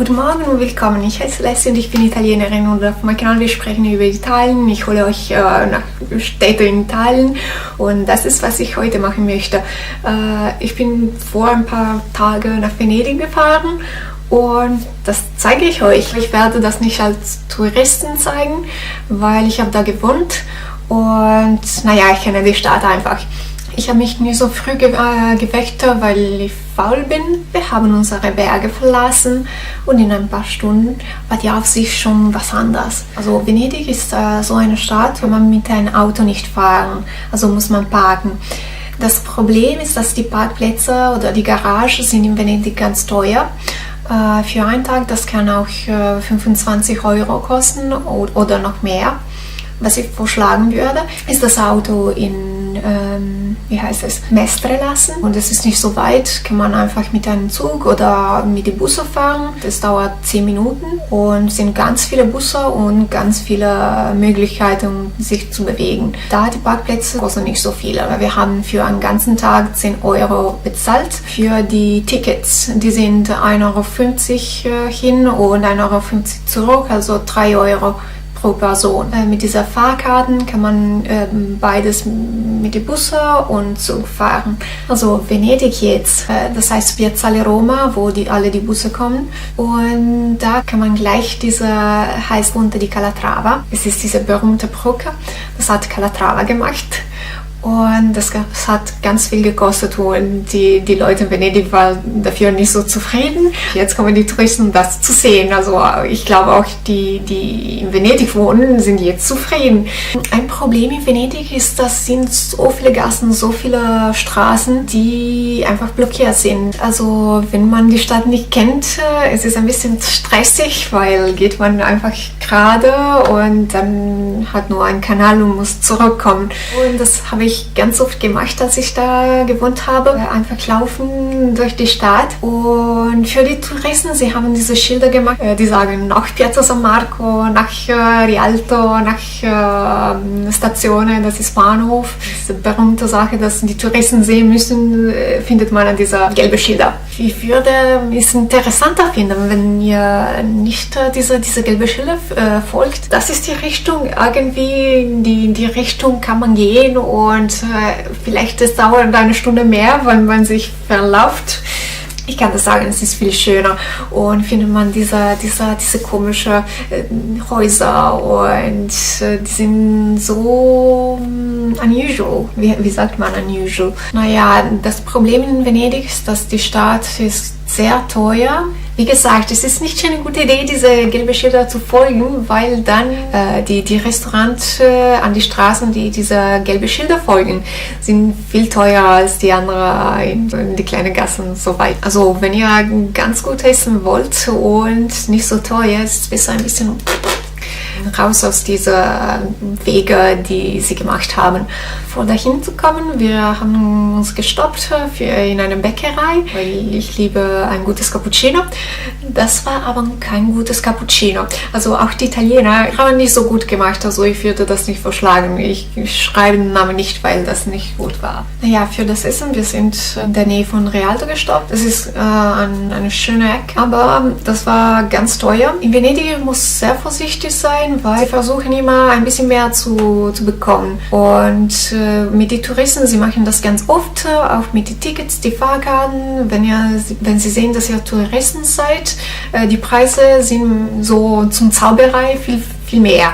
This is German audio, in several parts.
Guten Morgen und willkommen. Ich heiße Leslie und ich bin Italienerin und auf meinem Kanal wir sprechen über Italien. Ich hole euch nach Städten in Italien und das ist, was ich heute machen möchte. Ich bin vor ein paar Tagen nach Venedig gefahren und das zeige ich euch. Ich werde das nicht als Touristen zeigen, weil ich habe da gewohnt und naja, ich kenne die Stadt einfach. Ich habe mich nie so früh geweckt, weil ich faul bin. Wir haben unsere Berge verlassen und in ein paar Stunden war die Aussicht schon was anderes. Also Venedig ist so eine Stadt, wo man mit einem Auto nicht fahren, also muss man parken. Das Problem ist, dass die Parkplätze oder die Garagen sind in Venedig ganz teuer. Für einen Tag, das kann auch 25 € kosten oder noch mehr. Was ich vorschlagen würde, ist das Auto in Mestre lassen. Und es ist nicht so weit, kann man einfach mit einem Zug oder mit dem Bus fahren. Das dauert 10 Minuten und es sind ganz viele Busse und ganz viele Möglichkeiten, sich zu bewegen. Da die Parkplätze kosten nicht so viel. Wir haben für einen ganzen Tag 10 € bezahlt. Für die Tickets, die sind 1,50 € hin und 1,50 € zurück, also 3 € pro Person. Mit dieser Fahrkarten kann man beides mit den Bussen und Zug fahren. Also Venedig jetzt, das heißt Piazzale Roma, wo alle die Busse kommen. Und da kann man gleich heißt unter die Calatrava. Es ist diese berühmte Brücke, das hat Calatrava gemacht. Und das hat ganz viel gekostet und die Leute in Venedig waren dafür nicht so zufrieden. Jetzt kommen die Touristen, um das zu sehen. Also ich glaube auch die in Venedig wohnen, sind jetzt zufrieden. Ein Problem in Venedig ist, dass sind so viele Gassen, so viele Straßen, die einfach blockiert sind. Also wenn man die Stadt nicht kennt, es ist ein bisschen stressig, weil geht man einfach gerade und dann hat nur einen Kanal und muss zurückkommen. Und das habe ich ganz oft gemacht, als ich da gewohnt habe. Einfach laufen durch die Stadt. Und für die Touristen, sie haben diese Schilder gemacht, die sagen nach Piazza San Marco, nach Rialto, nach Stazione, das ist Bahnhof. Das ist eine berühmte Sache, dass die Touristen sehen müssen, findet man an dieser gelben Schilder. Ich würde es interessanter finden, wenn ihr nicht diese gelbe Schilder folgt. Das ist die Richtung, irgendwie in die Richtung kann man gehen und vielleicht es dauert eine Stunde mehr, weil man sich verläuft. Ich kann das sagen, es ist viel schöner und findet man diese komischen Häuser und die sind so unusual. Wie sagt man unusual? Naja, das Problem in Venedig ist, dass die Stadt ist sehr teuer. Wie gesagt, es ist nicht eine gute Idee, diese gelben Schilder zu folgen, weil dann die Restaurants an die Straßen, die diese gelben Schilder folgen, sind viel teurer als die anderen in die kleinen Gassen und so weiter. Also wenn ihr ganz gut essen wollt und nicht so teuer, ist es besser ein bisschen raus aus dieser Wege, die sie gemacht haben. Vor dahin zu kommen, wir haben uns gestoppt in einer Bäckerei, weil ich liebe ein gutes Cappuccino. Das war aber kein gutes Cappuccino. Also auch die Italiener haben nicht so gut gemacht, also ich würde das nicht vorschlagen. Ich schreibe den Namen nicht, weil das nicht gut war. Naja, für das Essen, wir sind in der Nähe von Rialto gestoppt. Das ist eine schöne Ecke, aber das war ganz teuer. In Venedig muss sehr vorsichtig sein, weil sie versuchen immer ein bisschen mehr zu bekommen. Und mit den Touristen, sie machen das ganz oft, auch mit den Tickets, die Fahrkarten. Wenn sie sehen, dass ihr Touristen seid, die Preise sind so zum Zauberei viel mehr.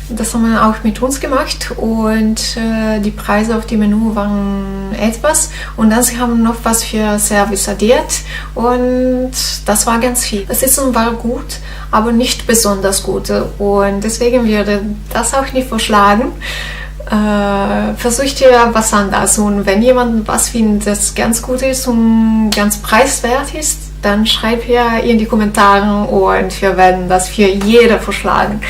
Das haben wir auch mit uns gemacht und die Preise auf dem Menü waren etwas und dann sie haben noch was für Service addiert und das war ganz viel. Das Essen war gut, aber nicht besonders gut und deswegen würde das auch nicht vorschlagen. Versucht ihr was anderes und wenn jemand was findet, das ganz gut ist und ganz preiswert ist, dann schreibt ihr in die Kommentare und wir werden das für jeder vorschlagen.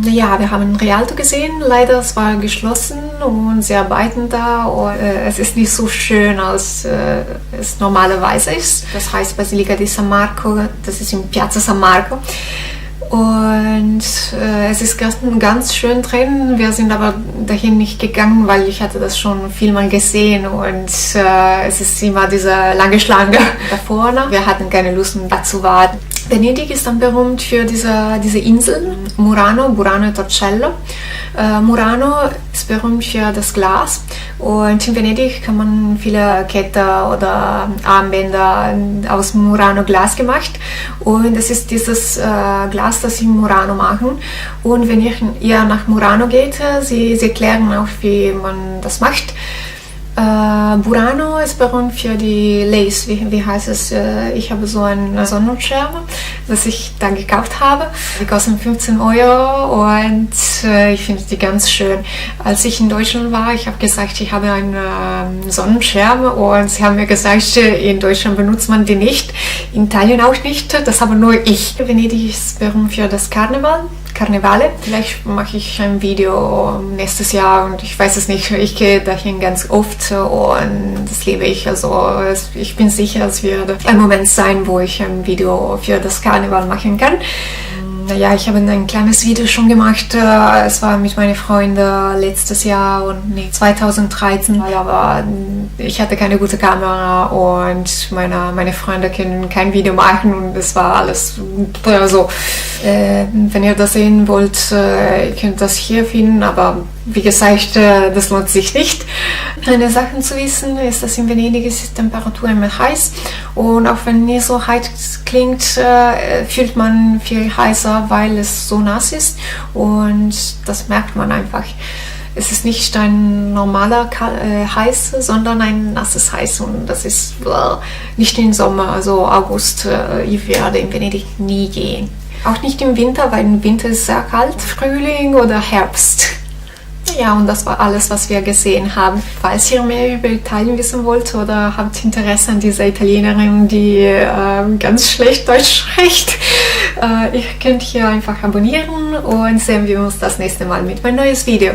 Ja, wir haben Rialto gesehen, leider es war geschlossen und sie arbeiten da und es ist nicht so schön, als es normalerweise ist. Das heißt Basilica di San Marco, das ist in Piazza San Marco. Und es ist ganz schön drin. Wir sind aber dahin nicht gegangen, weil ich hatte das schon vielmal gesehen und es ist immer diese lange Schlange da vorne. Wir hatten keine Lust, um da zu warten. Venedig ist dann berühmt für diese Inseln, Burano e Torcello. Murano ist berühmt für das Glas und in Venedig kann man viele Ketten oder Armbänder aus Murano-Glas gemacht und es ist dieses Glas, das sie in Murano machen und wenn ihr nach Murano geht, sie erklären auch, wie man das macht. Burano ist berühmt für die Lace, wie heißt es? Ich habe so einen Sonnenschirm, das ich da gekauft habe. Die kosten 15 Euro und ich finde die ganz schön. Als ich in Deutschland war, ich habe gesagt, ich habe einen Sonnenschirm und sie haben mir gesagt, in Deutschland benutzt man die nicht, in Italien auch nicht, das habe nur ich. Venedig ist berühmt für das Karnevale. Vielleicht mache ich ein Video nächstes Jahr und ich weiß es nicht. Ich gehe dahin ganz oft und das liebe ich. Also ich bin sicher, es wird ein Moment sein, wo ich ein Video für das Karneval machen kann. Ja, ich habe ein kleines Video schon gemacht. Es war mit meinen Freunden letztes Jahr und 2013. Aber ich hatte keine gute Kamera und meine Freunde können kein Video machen und es war alles so. Wenn ihr das sehen wollt, ihr könnt das hier finden, aber wie gesagt, das lohnt sich nicht. Eine Sache zu wissen ist, dass in Venedig ist die Temperatur immer heiß und auch wenn nicht so heiß klingt, fühlt man viel heißer, weil es so nass ist und das merkt man einfach. Es ist nicht ein normaler Heiß, sondern ein nasses Heiß und das ist nicht im Sommer, also August. Ich werde in Venedig nie gehen. Auch nicht im Winter, weil im Winter ist sehr kalt, Frühling oder Herbst. Ja, und das war alles, was wir gesehen haben. Falls ihr mehr über Italien wissen wollt oder habt Interesse an dieser Italienerin, die ganz schlecht Deutsch spricht, ihr könnt hier einfach abonnieren und sehen wir uns das nächste Mal mit meinem neues Video.